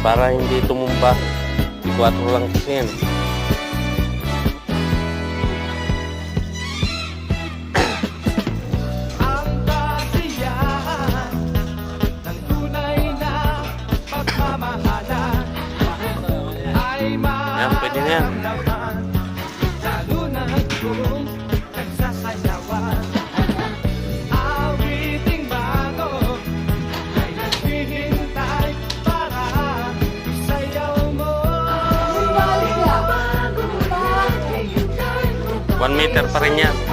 para hindi tumumba. 4 lang kasi yan. Yan, pwede na yan. One meter pa rin yan.